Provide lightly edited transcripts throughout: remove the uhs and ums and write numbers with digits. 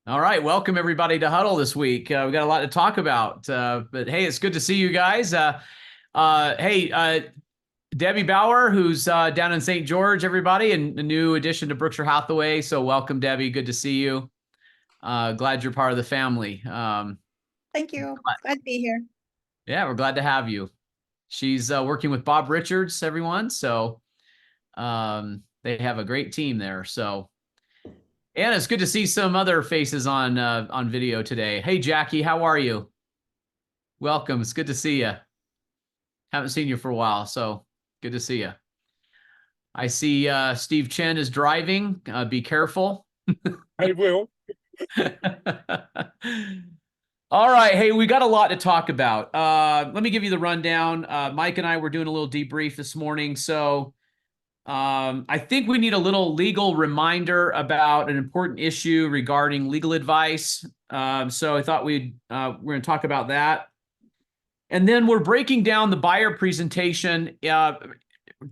All right, welcome everybody to Huddle this week. We got a lot to talk about, but hey, it's good to see you guys. Debbie Bauer, who's down in St. George, everybody, and a new addition to Berkshire Hathaway. So welcome, Debbie. Good to see you. Glad you're part of the family. Thank you. Glad to be here. Yeah, we're glad to have you. She's working with Bob Richards, everyone. So they have a great team there. So. And it's good to see some other faces on video today. Hey, Jackie, how are you? Welcome. It's good to see you. Haven't seen you for a while, so good to see you. I see Steve Chen is driving. Be careful. I will. All right. Hey, we got a lot to talk about. Let me give you the rundown. Mike and I were doing a little debrief this morning. So I think we need a little legal reminder about an important issue regarding legal advice. So I thought we're going to talk about that. And then we're breaking down the buyer presentation.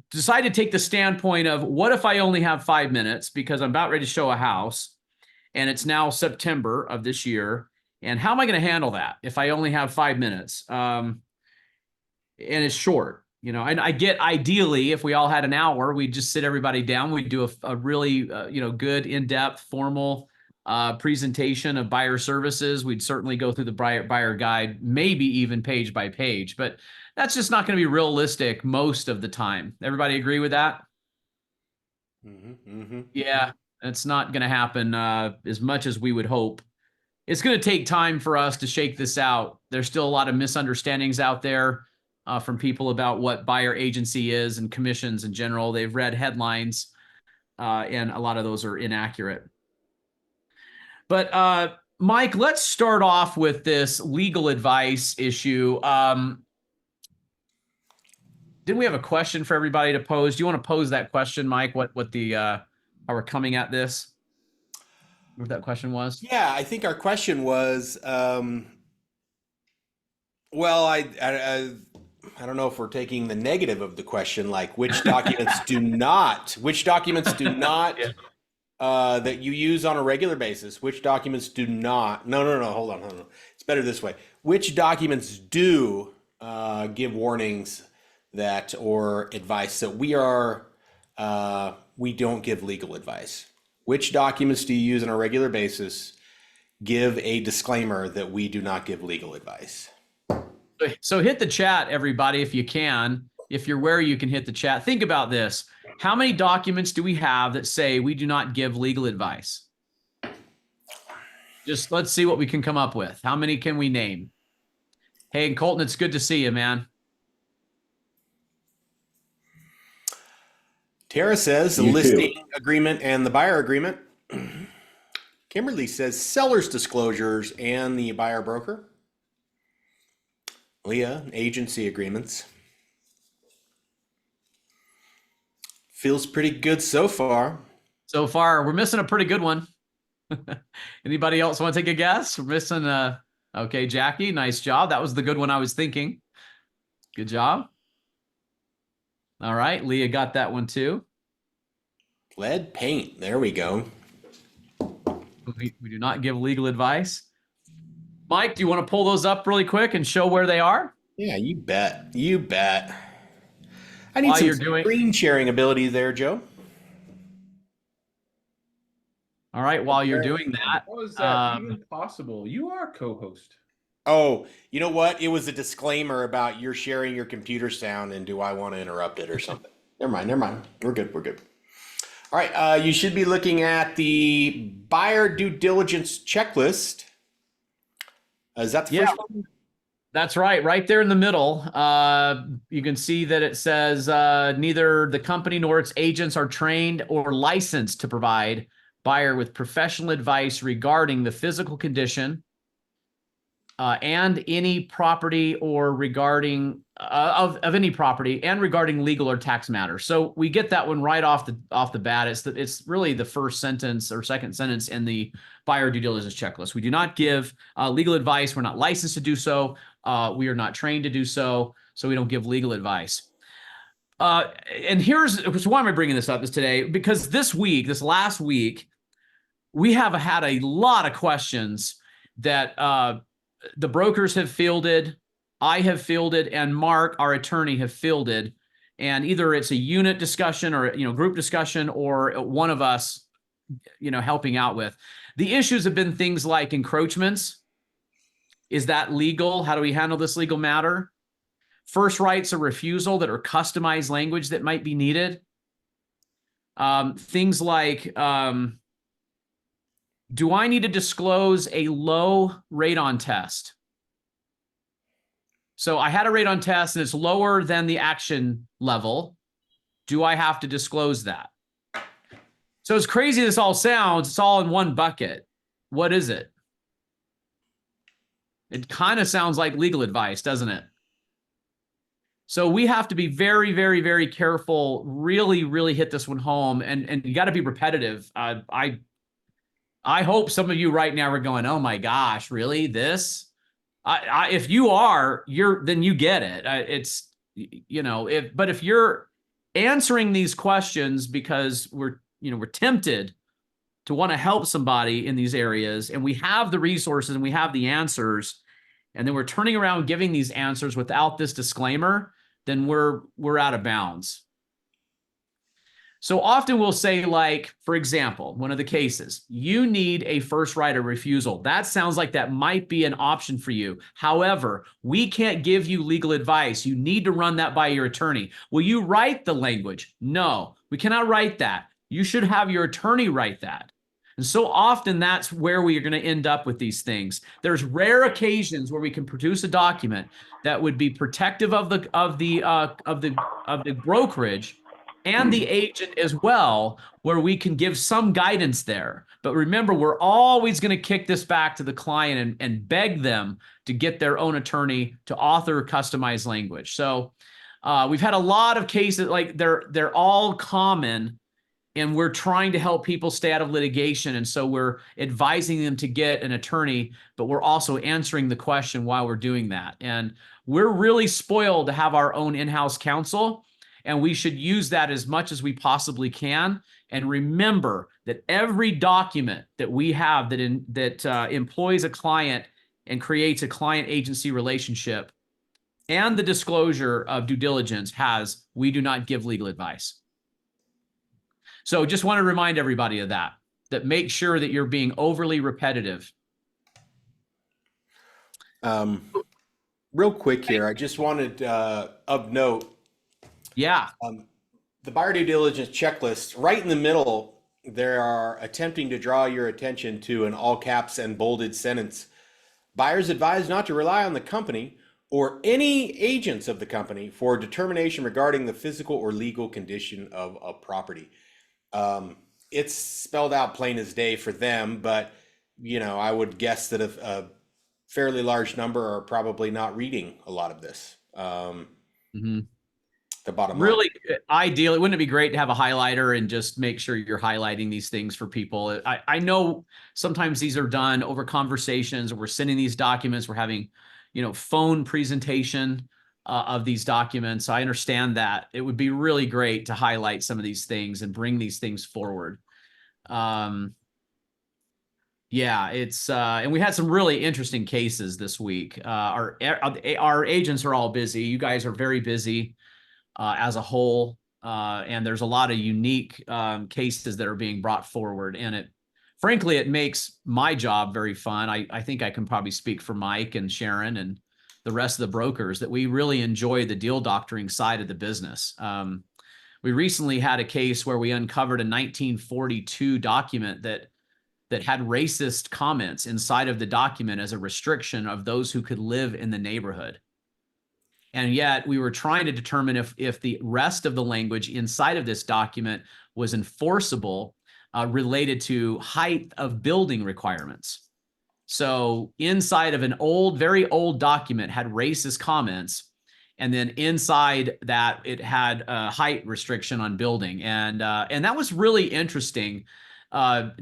Decided to take the standpoint of what if I only have 5 minutes because I'm about ready to show a house and it's now September of this year. And how am I going to handle that if I only have 5 minutes? And it's short. You know, and I get ideally if we all had an hour, we'd just sit everybody down. We'd do a really, good in-depth formal presentation of buyer services. We'd certainly go through the buyer guide, maybe even page by page, but that's just not going to be realistic most of the time. Everybody agree with that? Yeah, it's not going to happen as much as we would hope. It's going to take time for us to shake this out. There's still a lot of misunderstandings out there. From people about what buyer agency is and commissions in general. They've read headlines, and a lot of those are inaccurate. But Mike, let's start off with this legal advice issue. Didn't we have a question for everybody to pose? Do you want to pose that question, Mike? What the how we're coming at this? What that question was? Yeah, I think our question was, well, I don't know if we're taking the negative of the question, like which documents which documents do not that you use on a regular basis, which documents do not, no, hold on. It's better this way. Which documents do give warnings that or advice that we don't give legal advice? Which documents do you use on a regular basis give a disclaimer that we do not give legal advice? So hit the chat, everybody, if you can. If you're where you can hit the chat. Think about this. How many documents do we have that say we do not give legal advice? Just let's see what we can come up with. How many can we name? Hey, and Colton, it's good to see you, man. Tara says the listing agreement and the buyer agreement. Kimberly says seller's disclosures and the buyer broker. Leah, agency agreements. Feels pretty good so far. So far, we're missing a pretty good one. Anybody else want to take a guess? We're missing okay, Jackie, nice job. That was the good one I was thinking. Good job. All right, Leah got that one too. Lead paint, there we go. We do not give legal advice. Mike, do you want to pull those up really quick and show where they are? Yeah, you bet. You bet. I need some screen sharing ability there, Joe. All right, while you're doing that. How is that even possible? You are a co-host. Oh, you know what? It was a disclaimer about you're sharing your computer sound and do I want to interrupt it or something. Never mind. We're good. All right, you should be looking at the buyer due diligence checklist. Is that the first one? That's right there in the middle. You can see that it says neither the company nor its agents are trained or licensed to provide buyer with professional advice regarding the physical condition and any property or regarding of any property and regarding legal or tax matters. So we get that one right off the bat. It's really the first sentence or second sentence in the buyer due diligence checklist. We do not give legal advice. We're not licensed to do so. We are not trained to do so. So we don't give legal advice. And here's why am I bringing this up is today, because this last week, we have had a lot of questions that the brokers have fielded, I have fielded, and Mark, our attorney, have fielded. And either it's a unit discussion or, group discussion, or one of us, helping out with. The issues have been things like encroachments. Is that legal? How do we handle this legal matter? First rights of refusal that are customized language that might be needed. Things like, do I need to disclose a low radon test? So I had a radon test and it's lower than the action level. Do I have to disclose that? So as crazy as this all sounds, it's all in one bucket. What is it? It kind of sounds like legal advice, doesn't it? So we have to be very, very, very careful, really, really hit this one home, and you got to be repetitive. I hope some of you right now are going, oh my gosh, really? This? If you are, then you get it. But if you're answering these questions because we're tempted to want to help somebody in these areas, and we have the resources and we have the answers, and then we're turning around giving these answers without this disclaimer, then we're out of bounds. So often we'll say, like, for example, one of the cases, you need a first right of refusal. That sounds like that might be an option for you. However, we can't give you legal advice. You need to run that by your attorney. Will you write the language? No, we cannot write that. You should have your attorney write that. And so often that's where we are going to end up with these things. There's rare occasions where we can produce a document that would be protective of the brokerage and the agent as well, where we can give some guidance there. But remember, we're always going to kick this back to the client and beg them to get their own attorney to author customized language. So we've had a lot of cases, like they're all common, and we're trying to help people stay out of litigation. And so we're advising them to get an attorney, but we're also answering the question while we're doing that. And we're really spoiled to have our own in-house counsel, and we should use that as much as we possibly can. And remember that every document that we have that employs a client and creates a client-agency relationship, and the disclosure of due diligence has, we do not give legal advice. So just want to remind everybody of that make sure that you're being overly repetitive. Real quick here, I just wanted of note. Yeah. The buyer due diligence checklist, right in the middle, they are attempting to draw your attention to an all caps and bolded sentence. Buyers advised not to rely on the company or any agents of the company for determination regarding the physical or legal condition of a property. It's spelled out plain as day for them, but I would guess that a fairly large number are probably not reading a lot of this. The bottom line. Really, ideally, wouldn't it be great to have a highlighter and just make sure you're highlighting these things for people? I know sometimes these are done over conversations, or we're sending these documents, we're having, phone presentation of these documents. I understand that. It would be really great to highlight some of these things and bring these things forward. Yeah, it's and we had some really interesting cases this week. Our agents are all busy. You guys are very busy as a whole, and there's a lot of unique cases that are being brought forward, and frankly, it makes my job very fun. I think I can probably speak for Mike and Sharon and the rest of the brokers that we really enjoy the deal doctoring side of the business. We recently had a case where we uncovered a 1942 document that had racist comments inside of the document as a restriction of those who could live in the neighborhood. And yet we were trying to determine if the rest of the language inside of this document was enforceable related to height of building requirements. So inside of an very old document had racist comments, and then inside that it had a height restriction on building, and that was really interesting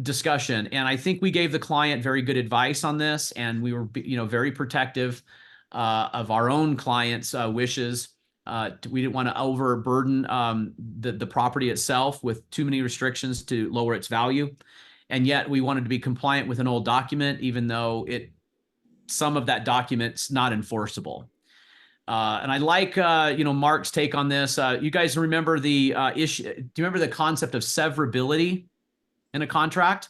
discussion. And I think we gave the client very good advice on this, and we were very protective of our own clients' wishes. We didn't want to overburden the property itself with too many restrictions to lower its value. And yet we wanted to be compliant with an old document, even though some of that document's not enforceable. And I like, Mark's take on this. You guys remember the issue? Do you remember the concept of severability in a contract?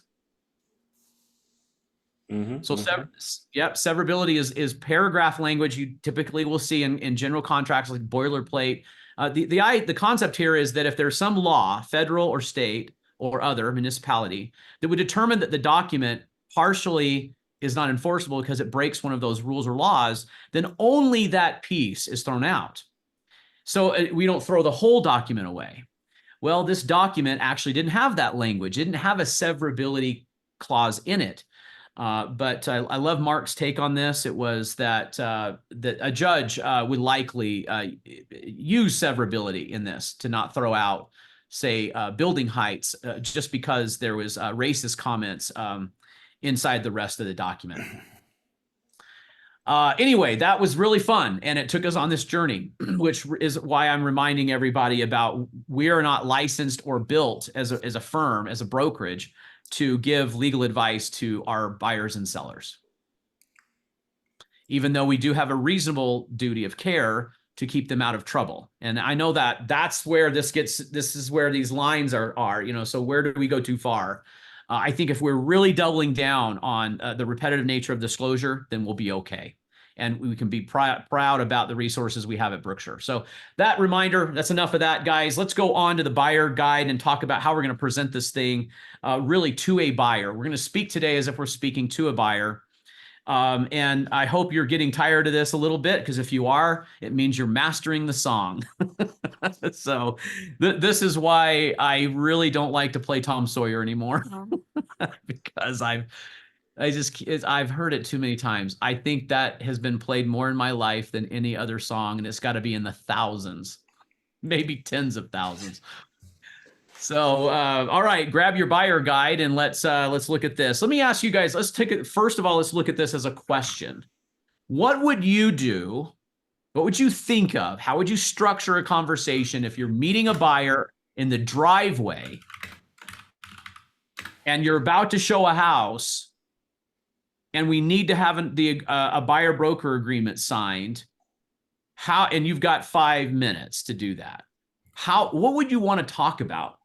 So, severability is paragraph language you typically will see in general contracts like boilerplate. The concept here is that if there's some law, federal or state or other municipality, that would determine that the document partially is not enforceable because it breaks one of those rules or laws, then only that piece is thrown out. So we don't throw the whole document away. Well, this document actually didn't have that language. It didn't have a severability clause in it. But I love Mark's take on this. It was that a judge would likely use severability in this to not throw out, say, building heights just because there was racist comments inside the rest of the document. Anyway, that was really fun, and it took us on this journey, which is why I'm reminding everybody about we are not licensed or built as a firm, as a brokerage, to give legal advice to our buyers and sellers. Even though we do have a reasonable duty of care to keep them out of trouble. And I know that that's where this is where these lines are, so where do we go too far? I think if we're really doubling down on the repetitive nature of disclosure, then we'll be okay. And we can be proud about the resources we have at Brookshire. So that reminder, that's enough of that, guys. Let's go on to the buyer guide and talk about how we're going to present this thing really to a buyer. We're going to speak today as if we're speaking to a buyer. And I hope you're getting tired of this a little bit, because if you are, it means you're mastering the song. So this is why I really don't like to play Tom Sawyer anymore, because I've heard it too many times. I think that has been played more in my life than any other song, and it's got to be in the thousands, maybe tens of thousands. So, all right, grab your buyer guide and let's look at this. Let me ask you guys, let's take it. First of all, let's look at this as a question. What would you do? What would you think of? How would you structure a conversation if you're meeting a buyer in the driveway and you're about to show a house and we need to have a buyer broker agreement signed? And you've got 5 minutes to do that. What would you want to talk about?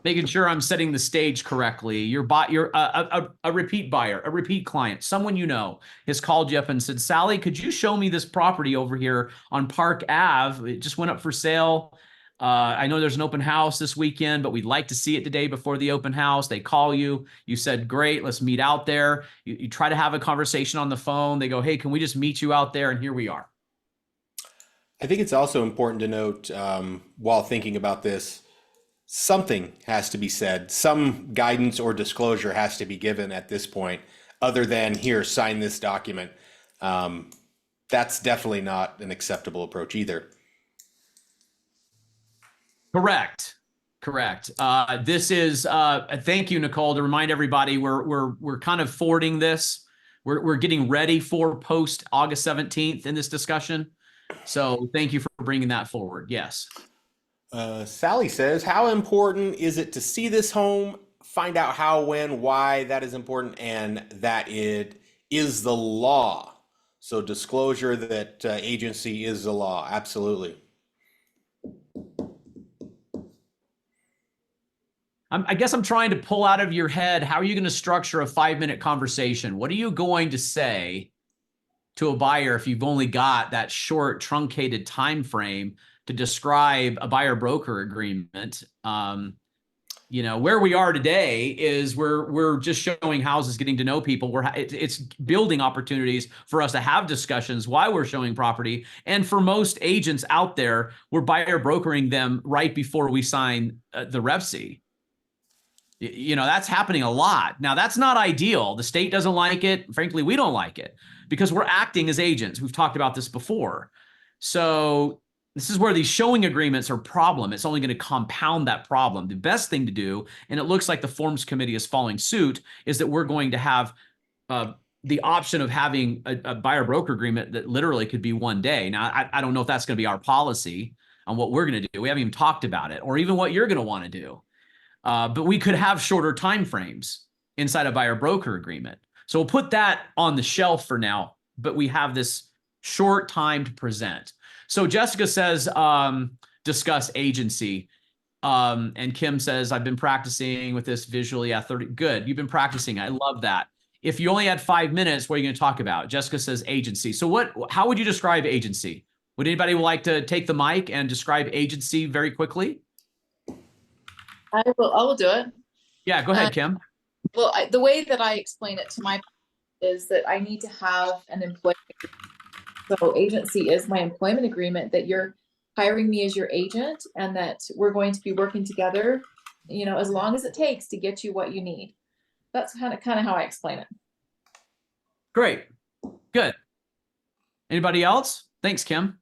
Making sure I'm setting the stage correctly. You're a repeat buyer, a repeat client, someone you know has called you up and said, Sally, could you show me this property over here on Park Ave? It just went up for sale. I know there's an open house this weekend, but we'd like to see it today before the open house. They call you. You said, great, let's meet out there. You try to have a conversation on the phone. They go, hey, can we just meet you out there? And here we are. I think it's also important to note while thinking about this, something has to be said. Some guidance or disclosure has to be given at this point, other than here, sign this document. That's definitely not an acceptable approach either. Correct. This is thank you, Nicole, to remind everybody we're kind of forwarding this. We're getting ready for post August 17th in this discussion. So thank you for bringing that forward. Yes. Sally says, how important is it to see this home, find out how, when, why that is important, and that it is the law? So disclosure that agency is the law. Absolutely. I guess I'm trying to pull out of your head, how are you going to structure a 5-minute conversation? What are you going to say to a buyer if you've only got that short, truncated time frame to describe a buyer broker agreement? Where we are today is we're just showing houses, getting to know people. It's building opportunities for us to have discussions while we're showing property. And for most agents out there, we're buyer brokering them right before we sign the REPC. That's happening a lot. Now, that's not ideal. The state doesn't like it. Frankly, we don't like it because we're acting as agents. We've talked about this before. So this is where these showing agreements are a problem. It's only going to compound that problem. The best thing to do, and it looks like the Forms Committee is following suit, is that we're going to have the option of having a buyer broker agreement that literally could be one day. Now, I don't know if that's going to be our policy. on what we're going to do. We haven't even talked about it or even what you're going to want to do. But we could have shorter time frames inside a buyer broker agreement. So we'll put that on the shelf for now, but we have this short time to present. So Jessica says, discuss agency. And Kim says, I've been practicing with this visually at 30. Good. You've been practicing. I love that. If you only had 5 minutes, what are you going to talk about? Jessica says agency. So how would you describe agency? Would anybody like to take the mic and describe agency very quickly? I will do it. Yeah, go ahead, Kim. Well, the way that I explain it to my is that I need to have an employment. So agency is my employment agreement that you're hiring me as your agent and that we're going to be working together, you know, as long as it takes to get you what you need. That's kind of how I explain it. Great. Good. Anybody else? Thanks, Kim.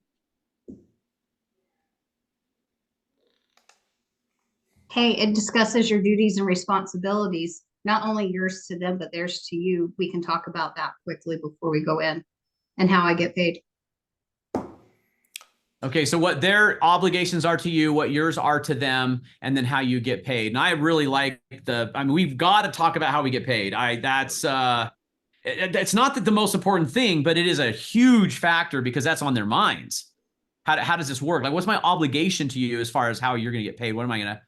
Hey, it discusses your duties and responsibilities, not only yours to them, but theirs to you. We can talk about that quickly before we go in and how I get paid. Okay, so what their obligations are to you, what yours are to them, and then how you get paid. And I really like we've got to talk about how we get paid. It's not the most important thing, but it is a huge factor because that's on their minds. How does this work? Like, what's my obligation to you as far as how you're going to get paid? What am I going to,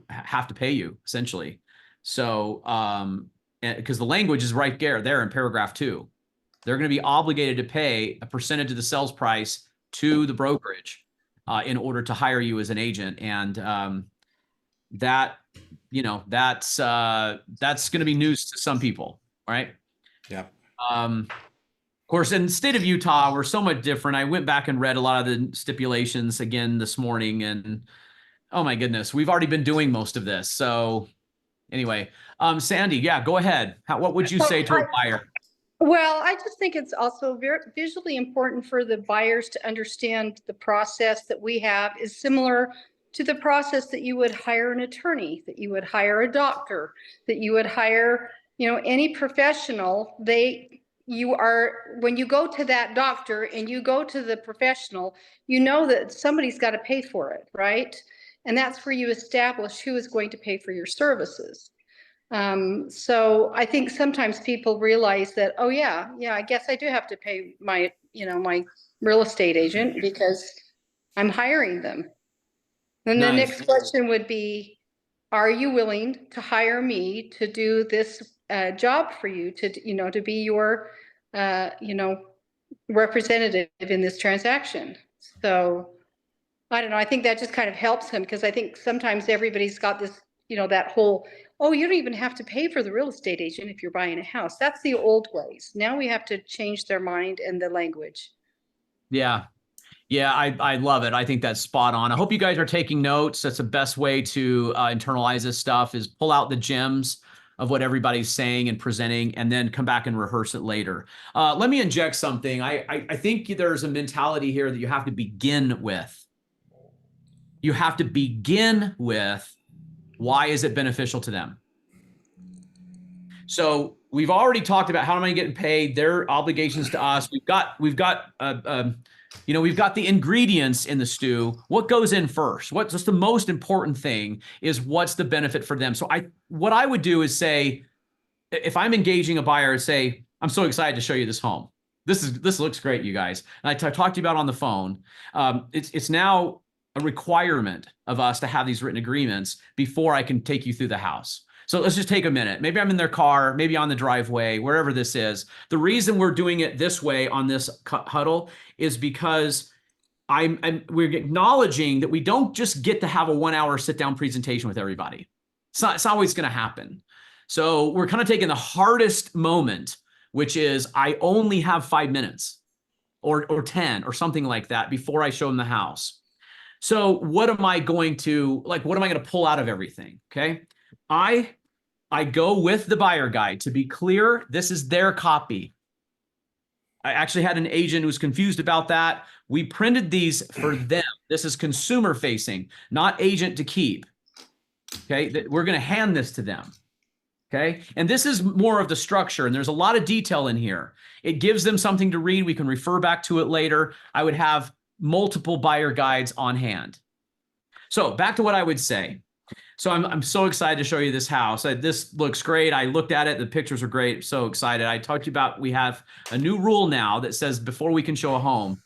have to pay you essentially? So, because the language is right there in paragraph 2, they're going to be obligated to pay a percentage of the sales price to the brokerage in order to hire you as an agent. And that's going to be news to some people, right? Yeah. Of course, in the state of Utah, we're so much different. I went back and read a lot of the stipulations again this morning, and oh my goodness, we've already been doing most of this. So anyway, Sandy, yeah, go ahead. What would you say to a buyer? Well, I just think it's also very visually important for the buyers to understand the process that we have is similar to the process that you would hire an attorney, that you would hire a doctor, that you would hire, any professional. When you go to that doctor and you go to the professional, you know that somebody's got to pay for it, right? And that's where you establish who is going to pay for your services. So I think sometimes people realize that, oh yeah, I guess I do have to pay my, my real estate agent because I'm hiring them. Then the next question would be, are you willing to hire me to do this job for you, to be your, representative in this transaction? So I don't know. I think that just kind of helps him because I think sometimes everybody's got this, that whole, oh, you don't even have to pay for the real estate agent if you're buying a house. That's the old ways. Now we have to change their mind and the language. Yeah. Yeah, I love it. I think that's spot on. I hope you guys are taking notes. That's the best way to internalize this stuff is pull out the gems of what everybody's saying and presenting and then come back and rehearse it later. Let me inject something. I think there's a mentality here that you have to begin with. You have to begin with, why is it beneficial to them? So we've already talked about how am I getting paid, their obligations to us. We've got the ingredients in the stew. What goes in first? What's just the most important thing is what's the benefit for them. So what I would do is say, if I'm engaging a buyer, say, I'm so excited to show you this home. This looks great, you guys. And I talked to you about on the phone. It's now a requirement of us to have these written agreements before I can take you through the house. So let's just take a minute. Maybe I'm in their car, maybe on the driveway, wherever this is. The reason we're doing it this way on this huddle is because we're acknowledging that we don't just get to have a 1-hour sit-down presentation with everybody. It's not always going to happen. So we're kind of taking the hardest moment, which is I only have 5 minutes or 10 or something like that before I show them the house. So what am I going to pull out of everything? Okay. I go with the buyer guide. To be clear, this is their copy. I actually had an agent who was confused about that. We printed these for them. This is consumer facing, not agent to keep. Okay. We're going to hand this to them. Okay. And this is more of the structure. And there's a lot of detail in here. It gives them something to read. We can refer back to it later. I would have multiple buyer guides on hand. So back to what I would say. So I'm so excited to show you this house. This looks great. I looked at it. The pictures are great. So excited. I talked to you about, we have a new rule now that says before we can show a home,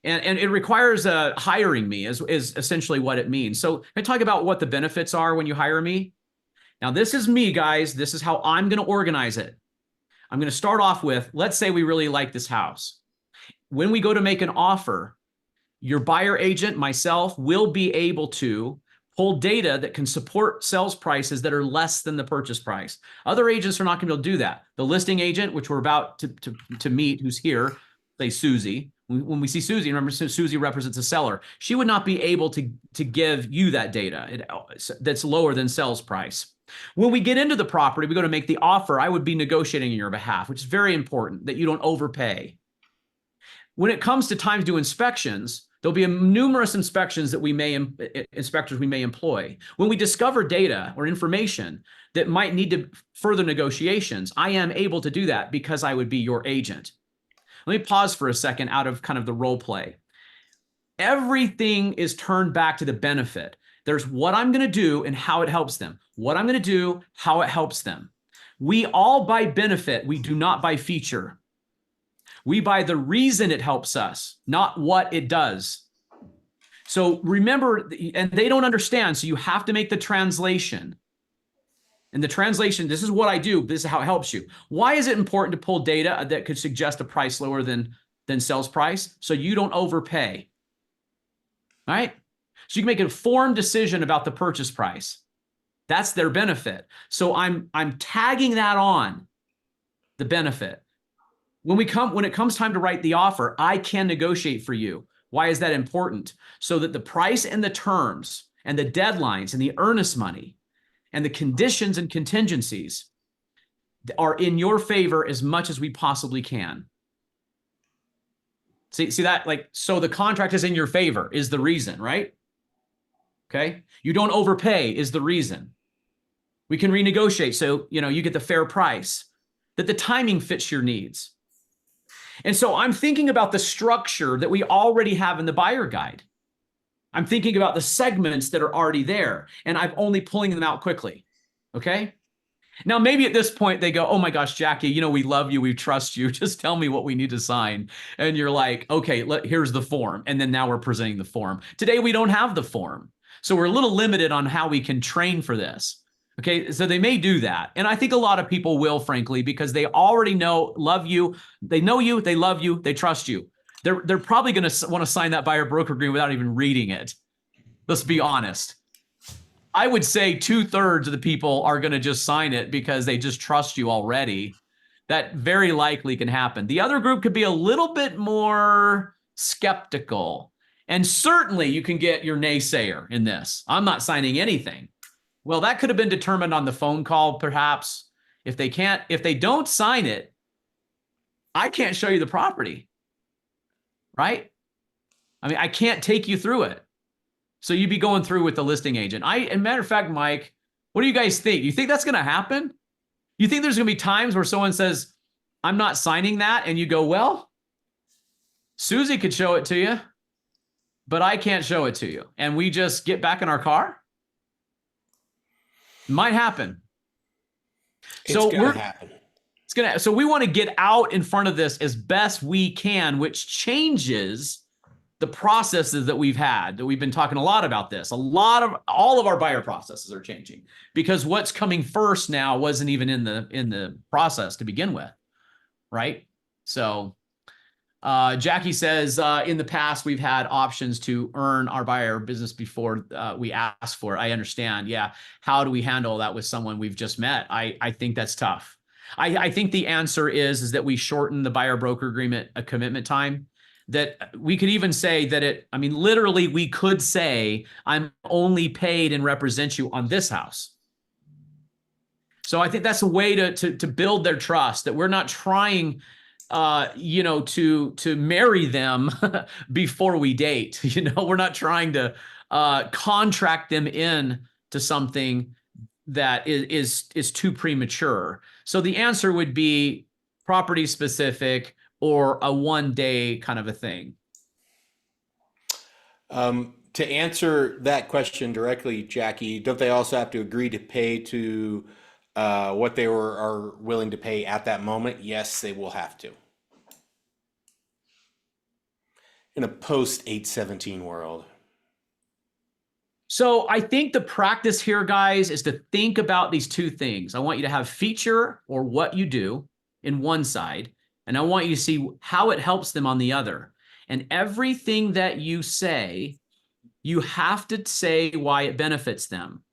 and it requires hiring me is essentially what it means. So I talk about what the benefits are when you hire me. Now, this is me, guys. This is how I'm going to organize it. I'm going to start off with, let's say we really like this house. When we go to make an offer, your buyer agent, myself, will be able to pull data that can support sales prices that are less than the purchase price. Other agents are not going to be able to do that. The listing agent, which we're about to meet, who's here, say Susie. When we see Susie, remember Susie represents a seller. She would not be able to give you that data that's lower than sales price. When we get into the property, we go to make the offer, I would be negotiating on your behalf, which is very important that you don't overpay. When it comes to time to do inspections, there'll be numerous inspections that inspectors we may employ. When we discover data or information that might need to further negotiations, I am able to do that because I would be your agent. Let me pause for a second out of kind of the role play. Everything is turned back to the benefit. There's what I'm going to do and how it helps them. What I'm going to do, how it helps them. We all buy benefit. We do not buy feature. We buy the reason it helps us, not what it does. So remember, and they don't understand, so you have to make the translation. And the translation, this is what I do, this is how it helps you. Why is it important to pull data that could suggest a price lower than sales price? So you don't overpay. All right? So you can make an informed decision about the purchase price. That's their benefit. So I'm tagging that on the benefit. When it comes time to write the offer, I can negotiate for you. Why is that important? So that the price and the terms and the deadlines and the earnest money and the conditions and contingencies are in your favor as much as we possibly can. See that? Like, so the contract is in your favor is the reason, right? Okay. You don't overpay is the reason. We can renegotiate. So, you get the fair price, that the timing fits your needs. And so I'm thinking about the structure that we already have in the buyer guide. I'm thinking about the segments that are already there, and I'm only pulling them out quickly. Okay. Now, maybe at this point they go, oh my gosh, Jackie, we love you. We trust you. Just tell me what we need to sign. And you're like, okay, here's the form. And then now we're presenting the form. Today, we don't have the form. So we're a little limited on how we can train for this. Okay, so they may do that. And I think a lot of people will, frankly, because they already love you. They know you, they love you, they trust you. They're probably going to want to sign that buyer broker agreement without even reading it. Let's be honest. I would say 2/3 of the people are going to just sign it because they just trust you already. That very likely can happen. The other group could be a little bit more skeptical. And certainly you can get your naysayer in this. I'm not signing anything. Well, that could have been determined on the phone call, perhaps. If they don't sign it, I can't show you the property, right? I mean, I can't take you through it. So you'd be going through with the listing agent. As a matter of fact, Mike, what do you guys think? You think that's going to happen? You think there's going to be times where someone says, I'm not signing that, and you go, well, Susie could show it to you, but I can't show it to you. And we just get back in our car? Might happen. So we want to get out in front of this as best we can, which changes the processes that we've had, that we've been talking a lot about this. All of our buyer processes are changing because what's coming first now wasn't even in the process to begin with, right? So Jackie says, in the past, we've had options to earn our buyer business before we ask for it. I understand. Yeah. How do we handle that with someone we've just met? I think that's tough. I think the answer is that we shorten the buyer broker agreement a commitment time. That we could even say that literally we could say, I'm only paid and represent you on this house. So I think that's a way to build their trust, that we're not trying to marry them before we date. We're not trying to contract them in to something that is too premature. So the answer would be property specific or a one-day kind of a thing. To answer that question directly, Jackie, don't they also have to agree to pay to what they are willing to pay at that moment? Yes, they will have to. In a post 817 world. So I think the practice here, guys, is to think about these two things. I want you to have feature or what you do in one side, and I want you to see how it helps them on the other. And everything that you say, you have to say why it benefits them.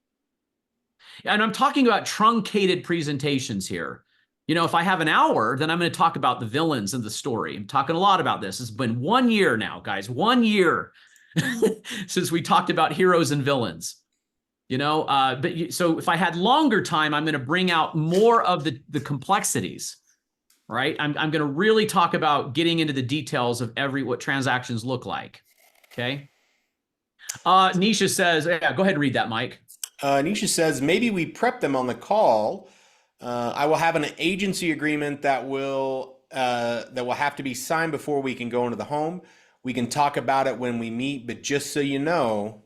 And I'm talking about truncated presentations here. You know, if I have an hour, then I'm going to talk about the villains of the story. I'm talking a lot about this. It's been 1 year now, guys, 1 year since we talked about heroes and villains. You know, so if I had longer time, I'm going to bring out more of the complexities, right? I'm going to really talk about getting into the details of what transactions look like. Okay. Nisha says, yeah, go ahead and read that, Mike. Nisha says, maybe we prep them on the call. I will have an agency agreement that will have to be signed before we can go into the home. We can talk about it when we meet, but just so you know,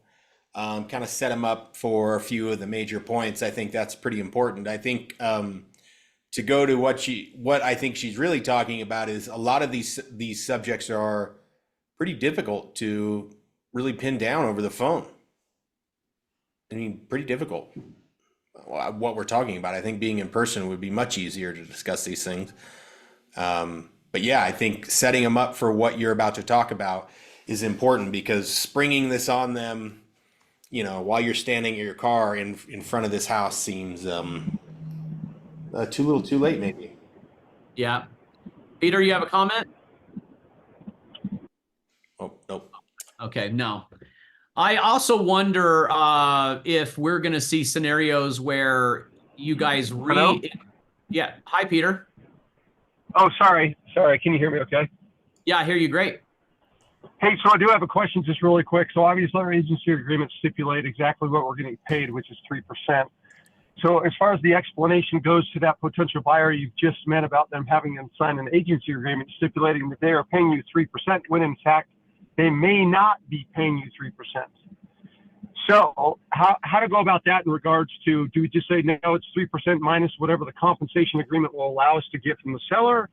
kind of set them up for a few of the major points. I think that's pretty important. I think to go to what I think she's really talking about is a lot of these subjects are pretty difficult to really pin down over the phone. I mean, pretty difficult. What we're talking about, I think being in person would be much easier to discuss these things. But yeah, I think setting them up for what you're about to talk about is important, because springing this on them, you know, while you're standing in your car in front of this house seems too little too late, maybe. Yeah. Peter, you have a comment? Oh, nope. Okay, no. I also wonder if we're going to see scenarios where you guys Hello? Yeah. Hi, Peter. Oh, sorry. Can you hear me okay? Yeah, I hear you great. Hey, so I do have a question just really quick. So obviously our agency agreements stipulate exactly what we're getting paid, which is 3%. So as far as the explanation goes to that potential buyer you've just met about them having them sign an agency agreement stipulating that they are paying you 3%, when in fact they may not be paying you 3%. So how to go about that in regards to, do we just say, no, it's 3% minus whatever the compensation agreement will allow us to get from the seller?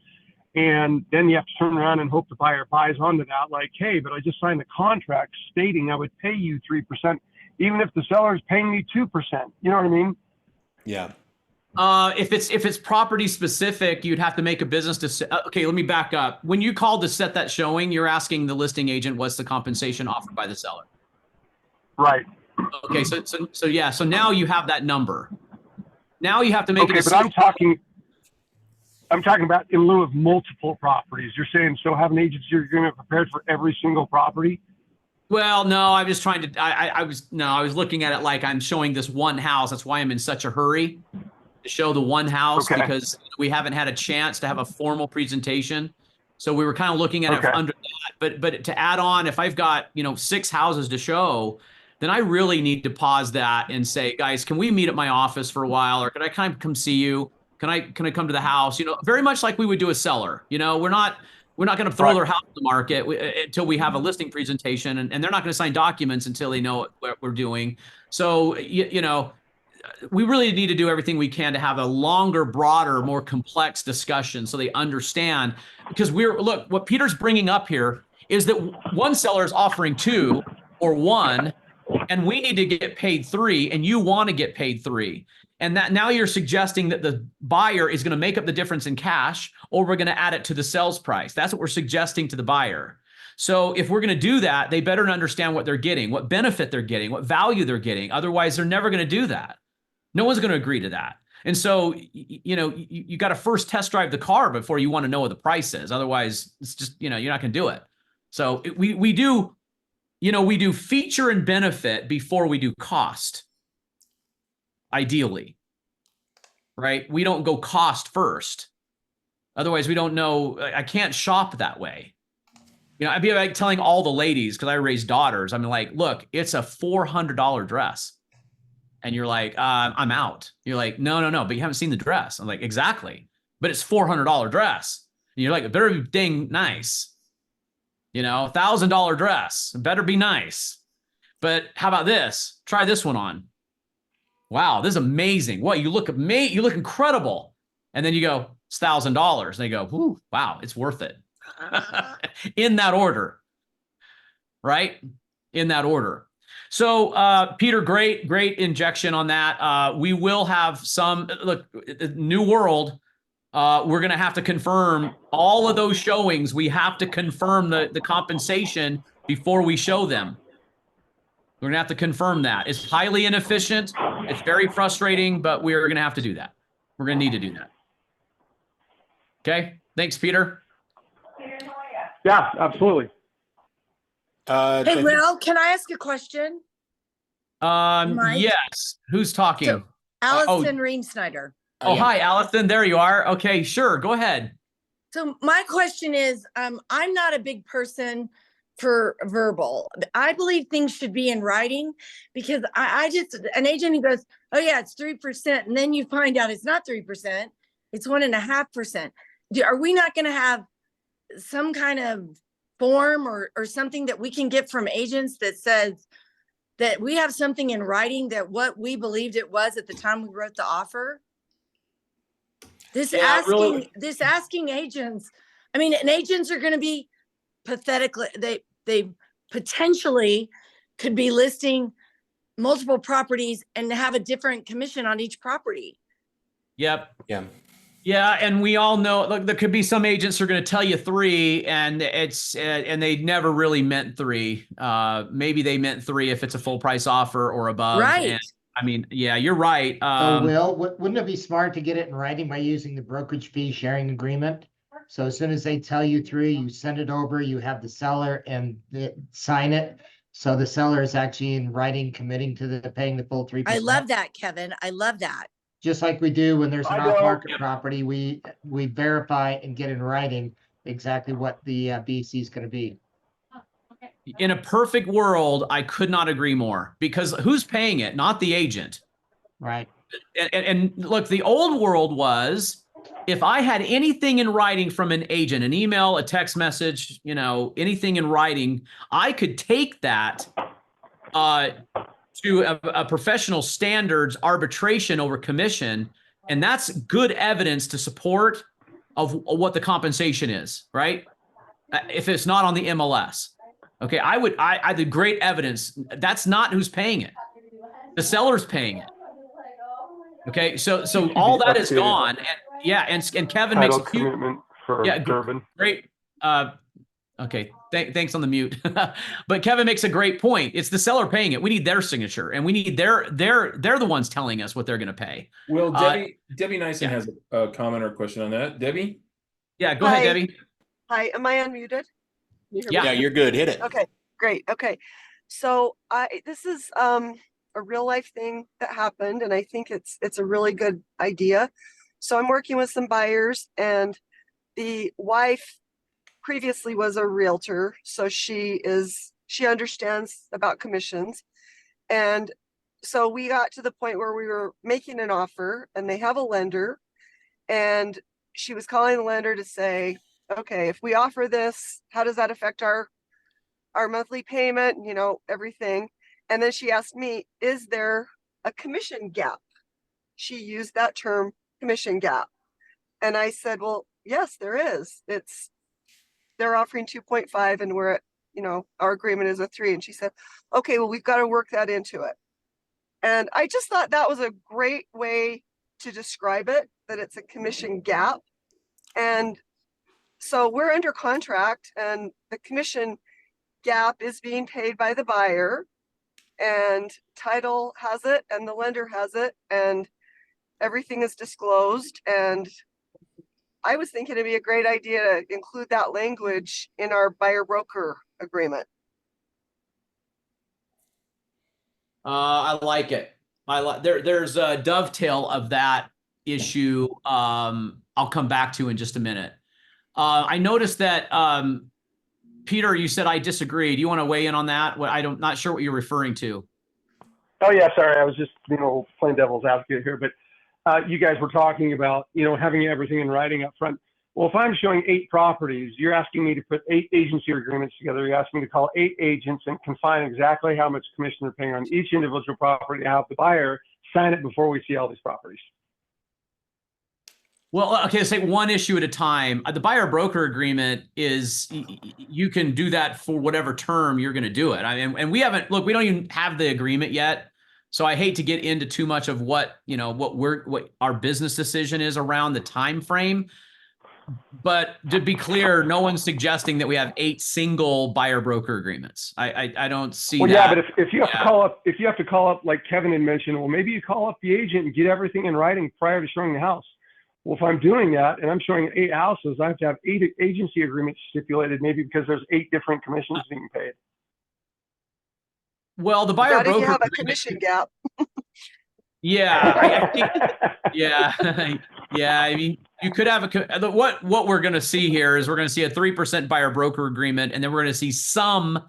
And then you have to turn around and hope the buyer buys onto that, like, hey, but I just signed a contract stating I would pay you 3%, even if the seller is paying me 2%. You know what I mean? Yeah. If it's property specific, you'd have to make a business decision. Okay, let me back up. When you called to set that showing, you're asking the listing agent what's the compensation offered by the seller. Right. Okay, so yeah, so now you have that number. Now you have to make a decision. But I'm talking about in lieu of multiple properties. You're saying, so have an agency agreement prepared for every single property? Well, no, I'm just trying to, I was looking at it like I'm showing this one house. That's why I'm in such a hurry to show the one house, Okay. because we haven't had a chance to have a formal presentation. So we were kind of looking at it under that, but to add on, if I've got, 6 houses to show, then I really need to pause that and say, guys, can we meet at my office for a while? Or can I kind of come see you? Can I come to the house? Very much like we would do a seller. We're not going to throw their house on the market until we have a listing presentation, and they're not going to sign documents until they know what we're doing. So, we really need to do everything we can to have a longer, broader, more complex discussion so they understand. Because look, what Peter's bringing up here is that one seller is offering 2 or 1, and we need to get paid 3, and you want to get paid 3. And that now you're suggesting that the buyer is going to make up the difference in cash, or we're going to add it to the sales price. That's what we're suggesting to the buyer. So if we're going to do that, they better understand what they're getting, what benefit they're getting, what value they're getting. Otherwise, they're never going to do that. No one's going to agree to that. And so, you got to first test drive the car before you want to know what the price is. Otherwise, it's just, you're not going to do it. So we do feature and benefit before we do cost. Ideally, right? We don't go cost first. Otherwise, we don't know. I can't shop that way. I'd be like telling all the ladies, because I raise daughters, I'm like, look, it's a $400 dress. And you're like, I'm out. You're like, no, but you haven't seen the dress. I'm like, exactly. But it's $400 dress. And you're like, it better be dang nice. You know, $1,000 dress, it better be nice. But how about this? Try this one on. Wow, this is amazing. What, you look amazing, you look incredible. And then you go, it's $1,000. And they go, ooh, wow, it's worth it. In that order, right? In that order. So, Peter, great injection on that. We will have some, look, new world. We're going to have to confirm all of those showings. We have to confirm the compensation before we show them. We're going to have to confirm that. It's highly inefficient. It's very frustrating, but we're going to have to do that. We're going to need to do that. Okay. Thanks, Peter. Yeah, absolutely. Hey, Will, can I ask a question? Mike? Yes. Who's talking? So, Allison Ream-Snyder. Oh, hi, Allison. There you are. Okay, sure. Go ahead. So my question is, I'm not a big person for verbal. I believe things should be in writing, because I just, an agent who goes, oh yeah, it's 3%. And then you find out it's not 3%, it's 1.5%. Are we not going to have some kind of form or something that we can get from agents that says that we have something in writing that what we believed it was at the time we wrote the offer? This asking agents, I mean, and agents are going to be pathetically, they potentially could be listing multiple properties and have a different commission on each property. Yep. Yeah. Yeah, and we all know, look, there could be some agents who are going to tell you 3, and and they never really meant 3. Maybe they meant 3 if it's a full price offer or above. Right. And, I mean, yeah, you're right. Will, wouldn't it be smart to get it in writing by using the brokerage fee sharing agreement? So as soon as they tell you 3, you send it over, you have the seller and sign it. So the seller is actually in writing committing to paying the full 3%. I love that, Kevin. I love that. Just like we do when there's an off-market property, we verify and get in writing exactly what the BC is going to be. In a perfect world, I could not agree more, because who's paying it? Not the agent. Right. And look, the old world was, if I had anything in writing from an agent, an email, a text message, you know, anything in writing, I could take that to a professional standards arbitration over commission. And that's good evidence to support of what the compensation is, right? If it's not on the MLS. Okay, I did great evidence. That's not who's paying it. The seller's paying it. Okay, so all that is gone. And yeah, and Kevin makes a commitment for Durbin. Great. Okay, thanks on the mute. But Kevin makes a great point. It's the seller paying it. We need their signature, and we need they're the ones telling us what they're going to pay. Well, Debbie Nyson has a comment or question on that. Debbie? Yeah, go ahead, Debbie. Hi, am I unmuted? Yeah, you're good. Hit it. Okay, great. Okay. So this is a real life thing that happened, and I think it's a really good idea. So I'm working with some buyers, and the wife previously was a realtor, so she understands about commissions. And so we got to the point where we were making an offer, and they have a lender, and she was calling the lender to say, okay, if we offer this, how does that affect our monthly payment, you know, everything. And then she asked me, is there a commission gap? She used that term, commission gap. And I said, well, yes, there is. They're offering 2.5 and we're at, you know, our agreement is a 3. And she said, okay, well, we've got to work that into it. And I just thought that was a great way to describe it, that it's a commission gap. And so we're under contract, and the commission gap is being paid by the buyer, and title has it and the lender has it, and everything is disclosed. And I was thinking it'd be a great idea to include that language in our buyer broker agreement. I like it. There's a dovetail of that issue. I'll come back to in just a minute. I noticed that Peter, you said I disagree. Do you want to weigh in on that? I'm not sure what you're referring to. Oh yeah, sorry. I was just, playing devil's advocate here, but you guys were talking about, having everything in writing up front. Well, if I'm showing 8 properties, you're asking me to put 8 agency agreements together. You're asking me to call 8 agents and confine exactly how much commission they're paying on each individual property and have the buyer sign it before we see all these properties. Well, okay, let's take one issue at a time. The buyer broker agreement is you can do that for whatever term you're going to do it. I mean, and we haven't we don't even have the agreement yet. So I hate to get into too much of what our business decision is around the time frame. But to be clear, no one's suggesting that we have 8 single buyer broker agreements. I don't see Well, that. yeah, but if you have to call up, like Kevin had mentioned, well, maybe you call up the agent and get everything in writing prior to showing the house. Well, if I'm doing that and I'm showing 8 houses, I have to have 8 agency agreements stipulated, maybe because there's 8 different commissions being paid. Well, the buyer What if you broker have a agreement, commission gap? yeah, I think, yeah, yeah. I mean, you could have what we're going to see here is we're going to see a 3% buyer broker agreement, and then we're going to see some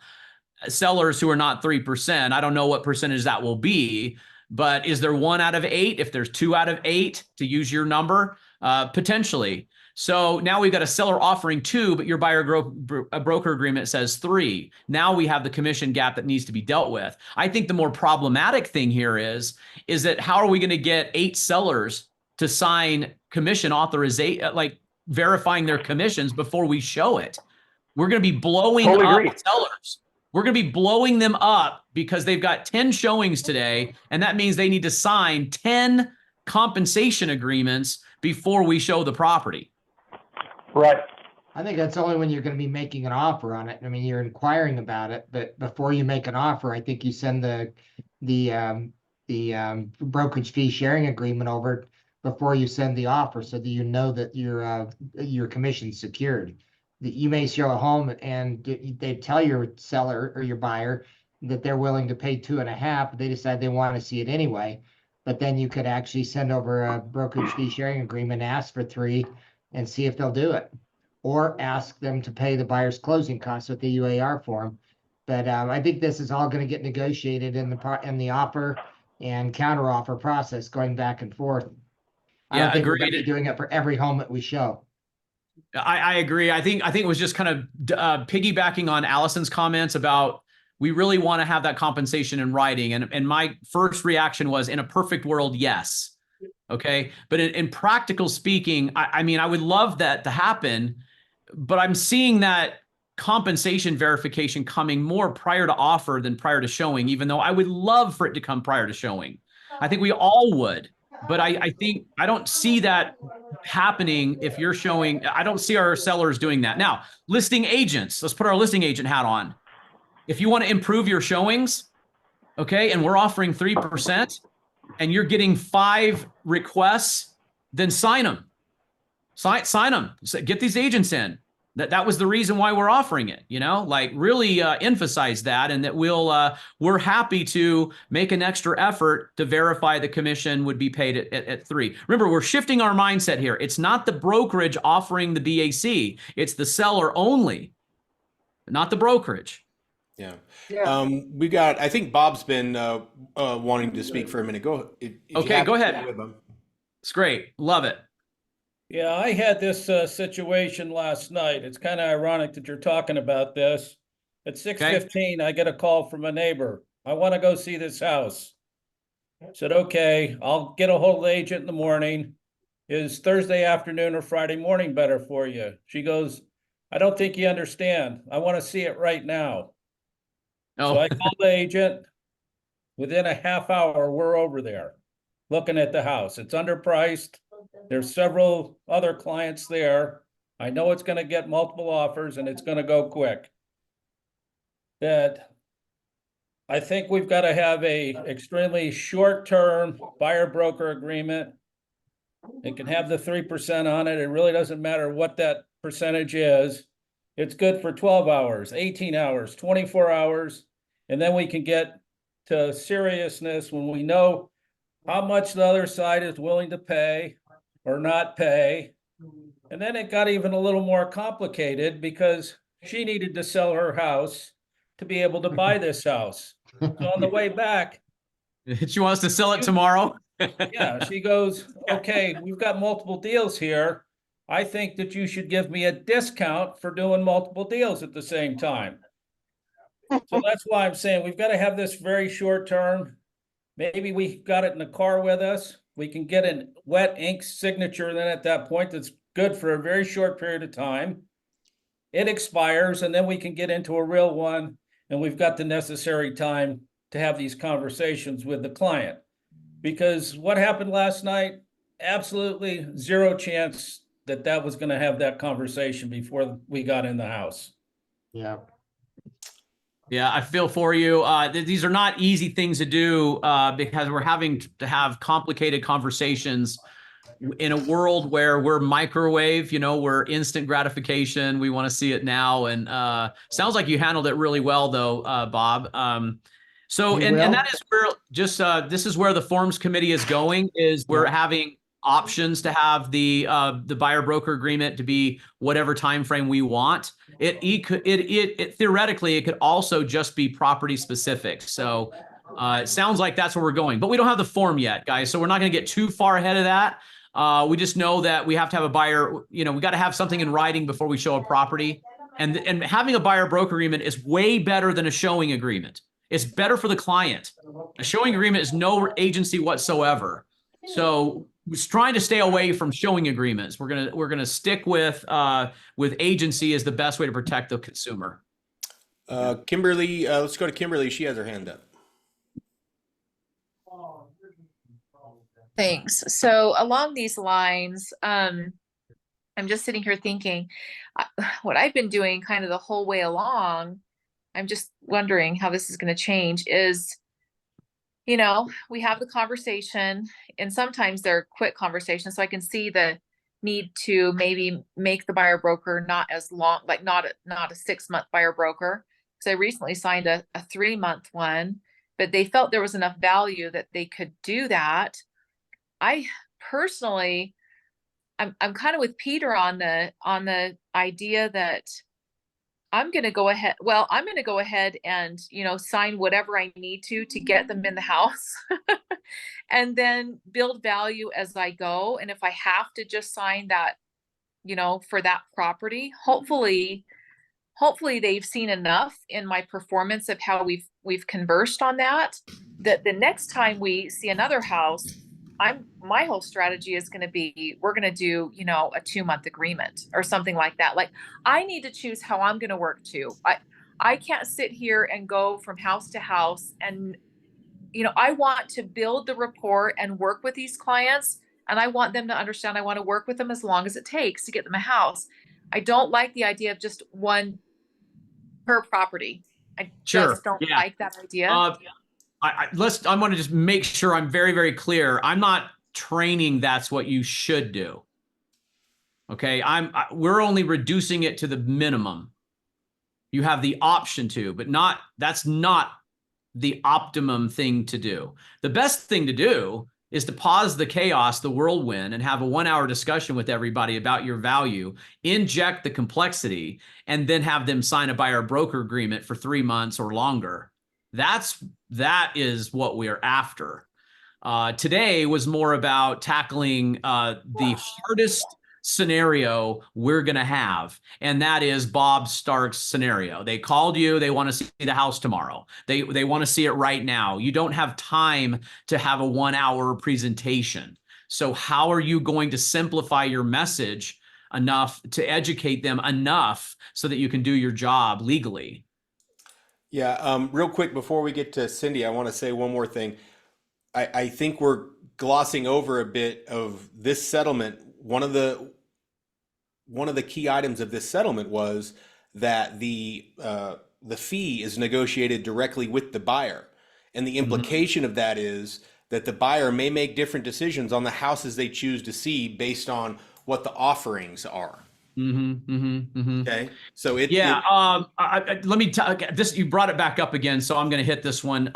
sellers who are not 3%. I don't know what percentage that will be, but is there 1 out of 8? If there's 2 out of 8, to use your number, potentially. So now we've got a seller offering 2, but your buyer broker agreement says 3. Now we have the commission gap that needs to be dealt with. I think the more problematic thing here is that how are we going to get 8 sellers to sign commission authorization, like verifying their commissions before we show it? We're going to be blowing up sellers. We're going to be blowing them up because they've got 10 showings today, and that means they need to sign 10 compensation agreements before we show the property. Right. I think that's only when you're going to be making an offer on it. I mean, you're inquiring about it, but before you make an offer, I think you send the brokerage fee sharing agreement over before you send the offer, so that you know that your commission's secured. That you may show a home and they tell your seller or your buyer that they're willing to pay 2.5, but they decide they want to see it anyway. But then you could actually send over a brokerage fee sharing agreement, ask for 3, and see if they'll do it, or ask them to pay the buyer's closing costs with the UAR form. But I think this is all going to get negotiated in the offer and counter offer process, going back and forth. I don't think we're going to be doing it for every home that we show. I agree. I think it was just kind of piggybacking on Allison's comments about we really want to have that compensation in writing. And my first reaction was, in a perfect world, yes. Okay. But in practical speaking, I mean, I would love that to happen, but I'm seeing that compensation verification coming more prior to offer than prior to showing, even though I would love for it to come prior to showing. I think we all would, but I think I don't see that happening if you're showing. I don't see our sellers doing that. Now, listing agents, let's put our listing agent hat on. If you want to improve your showings, okay, and we're offering 3%, and you're getting 5 requests, then sign them. Sign them. Get these agents in. That was the reason why we're offering it, like really emphasize that, and that we're happy to make an extra effort to verify the commission would be paid at 3. Remember, we're shifting our mindset here. It's not the brokerage offering the BAC. It's the seller only, not the brokerage. Yeah. We got, I think Bob's been wanting to speak for a minute. Okay, go ahead. It's great. Love it. Yeah, I had this situation last night. It's kind of ironic that you're talking about this. At 6:15, I get a call from a neighbor. I want to go see this house. I said, okay, I'll get a hold of the agent in the morning. Is Thursday afternoon or Friday morning better for you? She goes, I don't think you understand. I want to see it right now. Oh. So I called the agent. Within a half hour, we're over there looking at the house. It's underpriced. There's several other clients there. I know it's going to get multiple offers and it's going to go quick. That I think we've got to have a extremely short-term buyer broker agreement. It can have the 3% on it. It really doesn't matter what that percentage is. It's good for 12 hours, 18 hours, 24 hours. And then we can get to seriousness when we know how much the other side is willing to pay or not pay. And then it got even a little more complicated because she needed to sell her house to be able to buy this house. So on the way back, she wants to sell it tomorrow. Yeah, she goes, okay, we've got multiple deals here. I think that you should give me a discount for doing multiple deals at the same time. So that's why I'm saying we've got to have this very short term. Maybe we got it in the car with us. We can get a wet ink signature then at that point that's good for a very short period of time. It expires and then we can get into a real one, and we've got the necessary time to have these conversations with the client. Because what happened last night, absolutely zero chance that that was going to have that conversation before we got in the house. Yeah. Yeah, I feel for you. These are not easy things to do because we're having to have complicated conversations in a world where we're microwave, we're instant gratification. We want to see it now. And sounds like you handled it really well, though, Bob. So, and that is where just this is where the forms committee is going, is we're having options to have the buyer broker agreement to be whatever time frame we want. It theoretically, it could also just be property specific. So it sounds like that's where we're going, but we don't have the form yet, guys. So we're not going to get too far ahead of that. We just know that we have to have a buyer, we got to have something in writing before we show a property. And having a buyer broker agreement is way better than a showing agreement. It's better for the client. A showing agreement is no agency whatsoever. So we're trying to stay away from showing agreements. We're gonna stick with agency as the best way to protect the consumer. Kimberly, let's go to Kimberly. She has her hand up. Thanks. So along these lines, I'm just sitting here thinking what I've been doing kind of the whole way along. I'm just wondering how this is going to change is, we have the conversation, and sometimes they're quick conversations. So I can see the need to maybe make the buyer broker not as long, like not a 6-month buyer broker. Because I recently signed a 3-month one, but they felt there was enough value that they could do that. I personally, I'm kind of with Peter on the idea that I'm going to go ahead and, sign whatever I need to get them in the house and then build value as I go. And if I have to just sign that, for that property, hopefully they've seen enough in my performance of how we've conversed on that the next time we see another house, my whole strategy is going to be, we're going to do, a 2-month agreement or something like that. Like, I need to choose how I'm going to work too. I can't sit here and go from house to house and, I want to build the rapport and work with these clients. And I want them to understand I want to work with them as long as it takes to get them a house. I don't like the idea of just one per property. I just don't like that idea. I want to just make sure I'm very, very clear. I'm not training that's what you should do. Okay. We're only reducing it to the minimum. You have the option to, but that's not the optimum thing to do. The best thing to do is to pause the chaos, the whirlwind, and have a 1-hour discussion with everybody about your value, inject the complexity, and then have them sign a buyer broker agreement for 3 months or longer. That is what we're after. Today was more about tackling the hardest scenario we're going to have, and that is Bob Stark's scenario. They called you. They want to see the house tomorrow. They want to see it right now. You don't have time to have a 1-hour presentation. So how are you going to simplify your message enough to educate them enough so that you can do your job legally? Yeah, real quick before we get to Cindy, I want to say one more thing. I think we're glossing over a bit of this settlement. One of the key items of this settlement was that the fee is negotiated directly with the buyer, and the implication of that is that the buyer may make different decisions on the houses they choose to see based on what the offerings are. Okay, so let me tell this. You brought it back up again, so I'm going to hit this one.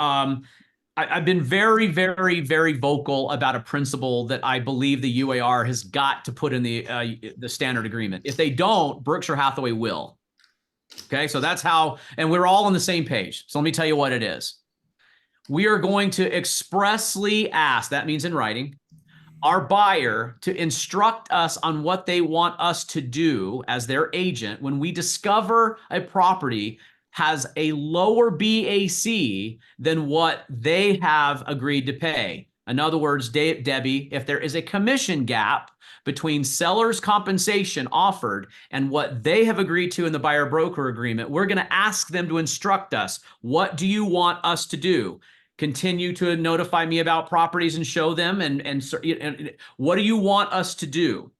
I've been very, very, very vocal about a principle that I believe the UAR has got to put in the standard agreement. If they don't, Berkshire Hathaway will. Okay, so that's how, and we're all on the same page. So let me tell you what it is. We are going to expressly ask, that means in writing, our buyer to instruct us on what they want us to do as their agent when we discover a property has a lower BAC than what they have agreed to pay. In other words, Debbie, if there is a commission gap between seller's compensation offered and what they have agreed to in the buyer broker agreement, we're going to ask them to instruct us. What do you want us to do? Continue to notify me about properties and show them, and what do you want us to do?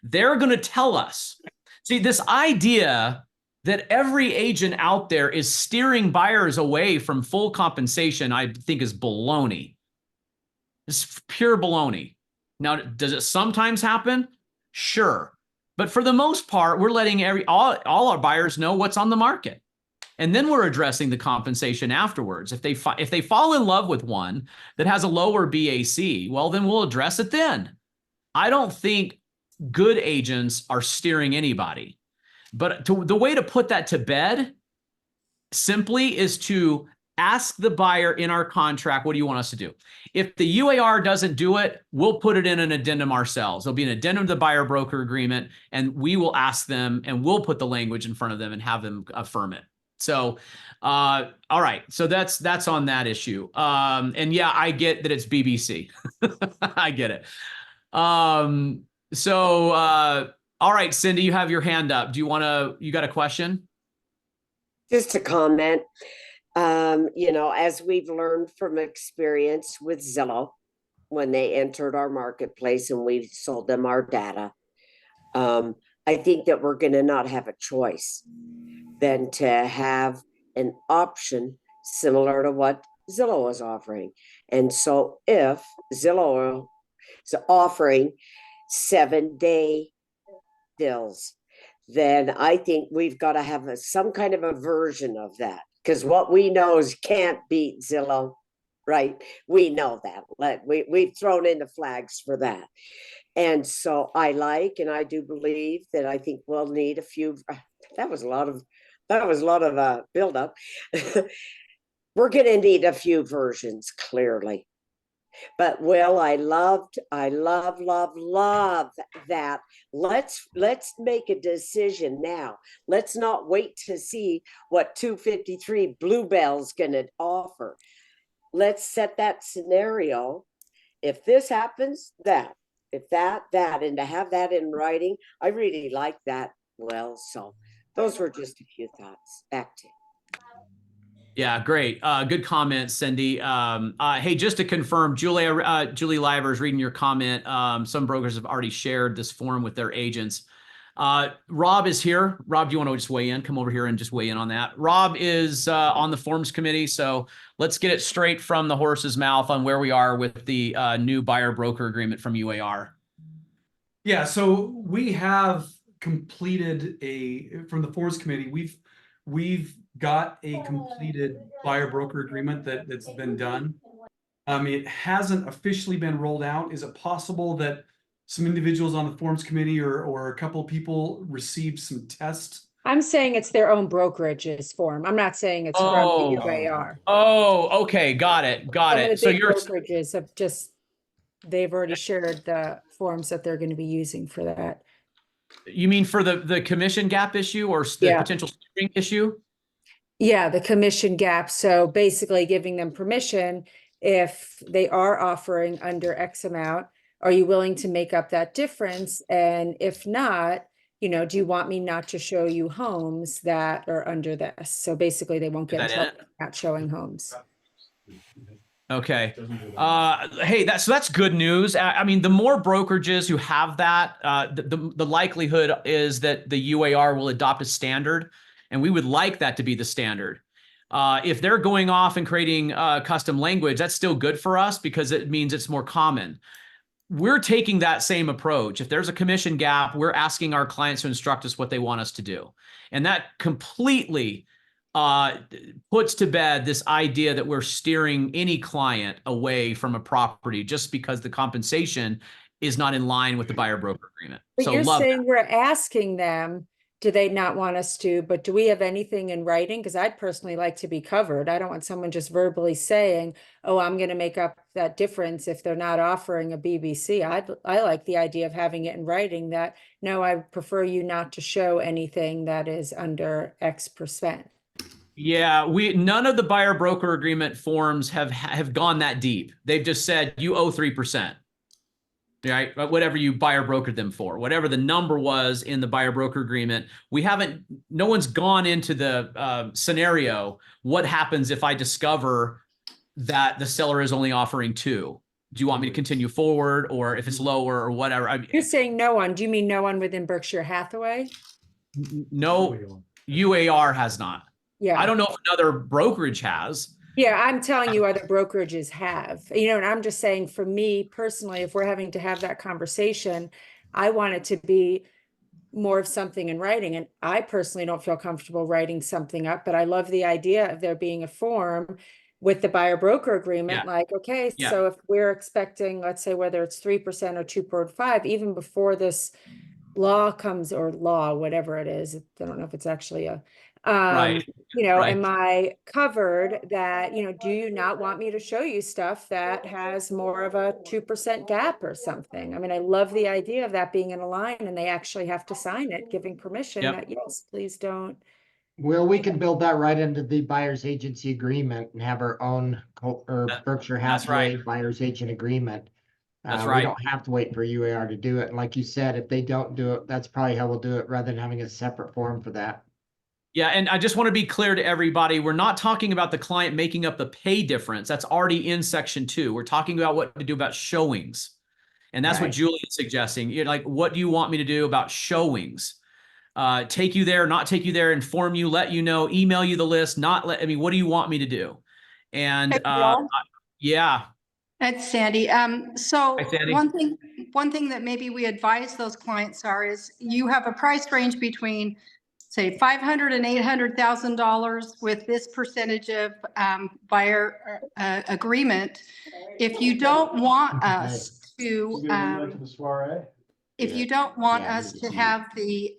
They're going to tell us. See, this idea that every agent out there is steering buyers away from full compensation, I think is baloney. It's pure baloney. Now, does it sometimes happen? Sure. But for the most part, we're letting all our buyers know what's on the market. And then we're addressing the compensation afterwards. If they fall in love with one that has a lower BAC, well, then we'll address it then. I don't think good agents are steering anybody. But the way to put that to bed simply is to ask the buyer in our contract, what do you want us to do? If the UAR doesn't do it, we'll put it in an addendum ourselves. There'll be an addendum to the buyer broker agreement, and we will ask them, and we'll put the language in front of them and have them affirm it. So, all right. So that's on that issue. And yeah, I get that it's BBC. I get it. All right, Cindy, you have your hand up. You got a question? Just a comment. As we've learned from experience with Zillow, when they entered our marketplace and we sold them our data, I think that we're going to not have a choice than to have an option similar to what Zillow is offering. And so if Zillow is offering 7-day deals, then I think we've got to have some kind of a version of that. Because what we know is can't beat Zillow, right? We know that. We've thrown in the flags for that. And so I do believe that I think we'll need a few. That was a lot of buildup. We're going to need a few versions, clearly. But Will, I love that. Let's make a decision now. Let's not wait to see what 253 Bluebell's going to offer. Let's set that scenario. If this happens, that. If that, and to have that in writing, I really like that. Well, so those were just a few thoughts. Back to you. Yeah, great. Good comment, Cindy. Hey, just to confirm, Julie Liver is reading your comment. Some brokers have already shared this form with their agents. Rob is here. Rob, do you want to just weigh in? Come over here and just weigh in on that. Rob is on the forms committee, so let's get it straight from the horse's mouth on where we are with the new buyer broker agreement from UAR. Yeah, so we have completed from the forms committee, we've got a completed buyer broker agreement that's been done. It hasn't officially been rolled out. Is it possible that some individuals on the forms committee or a couple of people received some tests? I'm saying it's their own brokerage's form. I'm not saying it's from the UAR. Oh, okay. Got it. Some of the big brokerages have they've already shared the forms that they're going to be using for that. You mean for the commission gap issue or the potential steering issue? Yeah, the commission gap. So basically giving them permission if they are offering under X amount, are you willing to make up that difference? And if not, do you want me not to show you homes that are under this? So basically they won't get in trouble not showing homes. Okay. Hey, that's good news. I mean, the more brokerages who have that, the likelihood is that the UAR will adopt a standard, and we would like that to be the standard. If they're going off and creating custom language, that's still good for us because it means it's more common. We're taking that same approach. If there's a commission gap, we're asking our clients to instruct us what they want us to do. And that completely puts to bed this idea that we're steering any client away from a property just because the compensation is not in line with the buyer broker agreement. But so you're saying we're asking them, do they not want us to, but do we have anything in writing? Because I'd personally like to be covered. I don't want someone just verbally saying, oh, I'm going to make up that difference if they're not offering a BBC. I like the idea of having it in writing that, no, I prefer you not to show anything that is under X%. Yeah, none of the buyer broker agreement forms have gone that deep. They've just said you owe 3%. Right, whatever you buyer brokered them for, whatever the number was in the buyer broker agreement. No one's gone into the scenario. What happens if I discover that the seller is only offering 2? Do you want me to continue forward, or if it's lower or whatever? You're saying no one. Do you mean no one within Berkshire Hathaway? No, UAR has not. Yeah. I don't know if another brokerage has. Yeah, I'm telling you other brokerages have, and I'm just saying for me personally, if we're having to have that conversation, I want it to be more of something in writing. And I personally don't feel comfortable writing something up, but I love the idea of there being a form with the buyer broker agreement. Yeah. Like, okay, Yeah. so if we're expecting, let's say whether it's 3% or 2.5, even before this law comes, or law, whatever it is, I don't know if it's actually a, Right. Right. am I covered that, do you not want me to show you stuff that has more of a 2% gap or something? I mean, I love the idea of that being in a line and they actually have to sign it, giving permission Yep. that, yes, please don't. Well, we can build that right into the buyer's agency agreement and have our own Berkshire That's Hathaway right. buyer's agent agreement. That's We right. don't have to wait for UAR to do it. And like you said, if they don't do it, that's probably how we'll do it rather than having a separate form for that. Yeah, and I just want to be clear to everybody, we're not talking about the client making up the pay difference. That's already in section 2. We're talking about what to do about showings. And that's what Right. Julie is suggesting. You're like, what do you want me to do about showings? Take you there, not take you there, inform you, let you know, email you the list, what do you want me to do? And Hey, Bill. yeah. It's Sandy. So Hi, Sandy. one thing that maybe we advise those clients is you have a price range between, say, $500,000 and $800,000 with this percentage of buyer agreement. If you don't want us to, if you don't want us to have the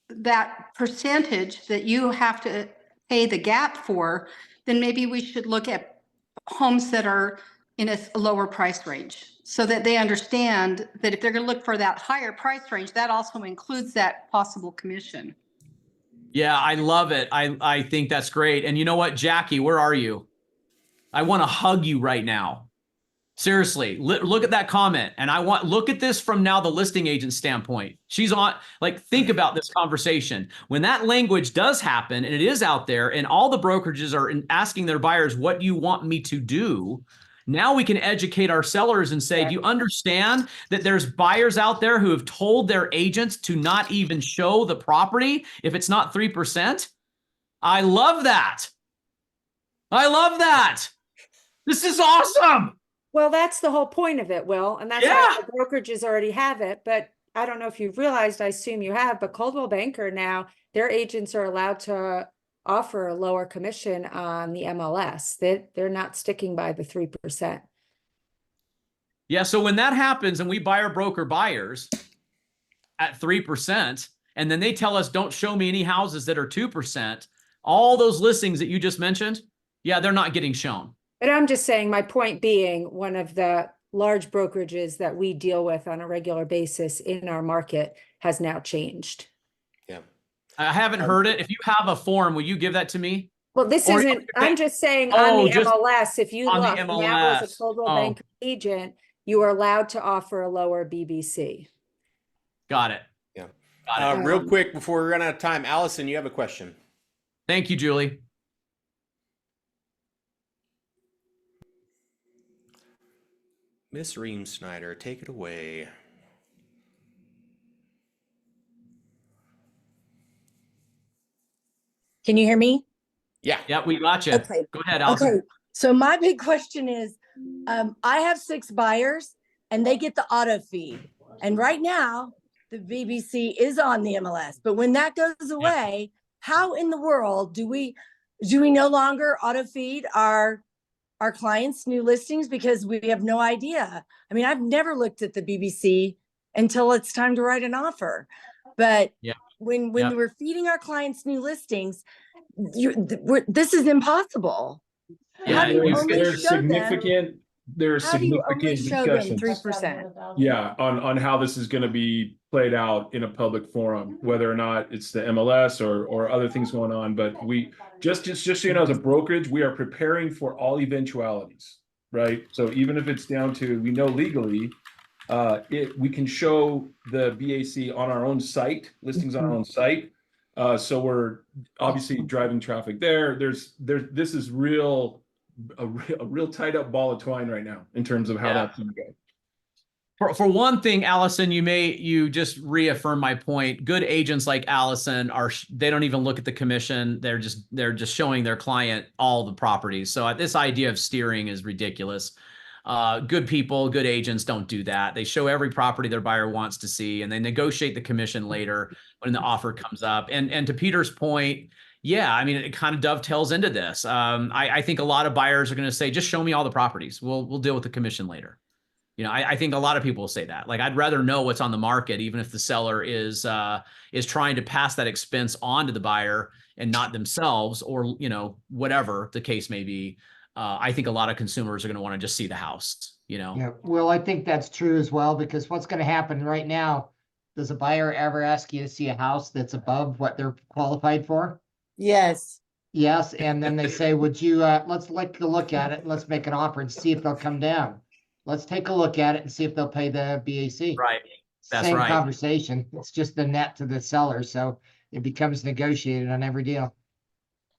that percentage that you have to pay the gap for, then maybe we should look at homes that are in a lower price range, so that they understand that if they're going to look for that higher price range, that also includes that possible commission. Yeah, I love it. I think that's great. And you know what, Jackie, where are you? I want to hug you right now. Seriously, look at that comment. And look at this from now the listing agent standpoint. She's on, think about this conversation. When that language does happen and it is out there and all the brokerages are asking their buyers, what do you want me to do? Now we can educate our sellers and say, do you understand that there's buyers out there who have told their agents to not even show the property if it's not 3%? I love that. I love that. This is awesome. Well, that's the whole point of it, Will, and that's why the brokerages already have it. But I don't know if you've realized, I assume you have, but Coldwell Banker now, their agents are allowed to offer a lower commission on the MLS. They're not sticking by the 3%. Yeah, so when that happens and we buyer broker buyers at 3%, and then they tell us, don't show me any houses that are 2%, all those listings that you just mentioned, yeah, they're not getting shown. But I'm just saying, my point being, one of the large brokerages that we deal with on a regular basis in our market has now changed. Yeah. I haven't heard it. If you have a form, will you give that to me? Well, this Or- isn't, I'm just saying on the just MLS, if you on the look now as MLS. a Coldwell Oh. Banker agent, you are allowed to offer a lower BBC. Got it. Yeah. Got it. Real quick before we run out of time, Allison, you have a question. Thank you, Julie. Miss Ream Snyder, take it away. Can you hear me? Yeah. Yeah, we got you. Okay. Go ahead, Allison. Okay. So my big question is, I have 6 buyers and they get the auto feed. And right now the BBC is on the MLS, but when that goes away, how in the world do we no longer auto feed our clients' new listings, because we have no idea? I mean, I've never looked at the BBC until it's time to write an offer. But when we're feeding our clients new listings, this is impossible. How do you There's, only there's show them? significant, there's How do you only significant show them discussions. 3%? Yeah, on how this is going to be played out in a public forum, whether or not it's the MLS or other things going on. But we just so you know, as a brokerage, we are preparing for all eventualities, right? So even if it's down to, we know legally, we can show the BAC on our own site, listings on our own site. So we're obviously driving traffic there. This is a real tied up ball of twine right now in terms of how that's going to go. For one thing, Allison, you just reaffirm my point. Good agents like Allison they don't even look at the commission. They're just showing their client all the properties. So this idea of steering is ridiculous. Good people, good agents don't do that. They show every property their buyer wants to see, and they negotiate the commission later when the offer comes up. And to Peter's point, yeah, I mean, it kind of dovetails into this. I think a lot of buyers are going to say, just show me all the properties. We'll deal with the commission later. You know, I think a lot of people will say that. Like, I'd rather know what's on the market, even if the seller is trying to pass that expense on to the buyer and not themselves, or, you know, whatever the case may be. I think a lot of consumers are going to want to just see the house, you know? Yeah, well, I think that's true as well, because what's going to happen right now, does a buyer ever ask you to see a house that's above what they're qualified for? Yes. Yes, and then they say, would you, let's take a look at it, and let's make an offer and see if they'll come down. Let's take a look at it and see if they'll pay the BAC. Right. That's Same right. conversation. It's just the net to the seller, so it becomes negotiated on every deal.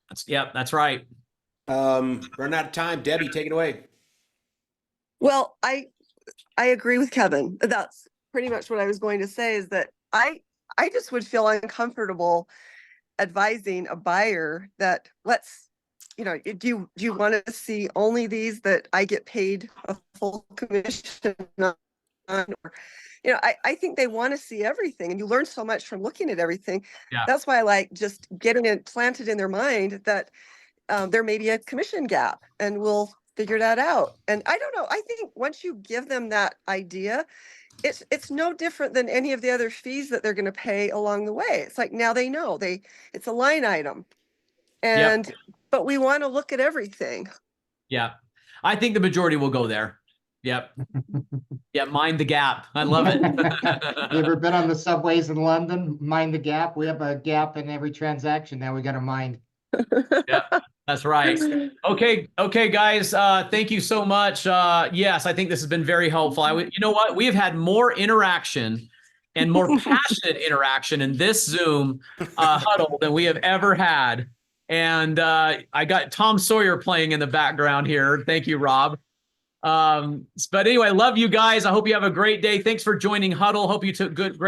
That's right. Running out of time. Debbie, take it away. Well, I agree with Kevin. That's pretty much what I was going to say, is that I just would feel uncomfortable advising a buyer that, do you want to see only these that I get paid a full commission on? Or, I think they want to see everything, and you learn so much from looking at everything. Yeah. That's why I like just getting it planted in their mind that there may be a commission gap, and we'll figure that out. And I don't know, I think once you give them that idea, it's no different than any of the other fees that they're going to pay along the way. It's like, now they know it's a line item, and but we want to look at everything. Yeah, I think the majority will go there. Yep. Yeah, mind the gap. I love it. You ever been on the subways in London? Mind the gap. We have a gap in every transaction now we got to mind. Yeah, that's right. Okay, guys. Thank you so much. Yes, I think this has been very helpful. You know what? We have had more interaction and more passionate interaction in this Zoom huddle than we have ever had. And I got Tom Sawyer playing in the background here. Thank you, Rob. But anyway, love you guys. I hope you have a great day. Thanks for joining Huddle. Hope you took great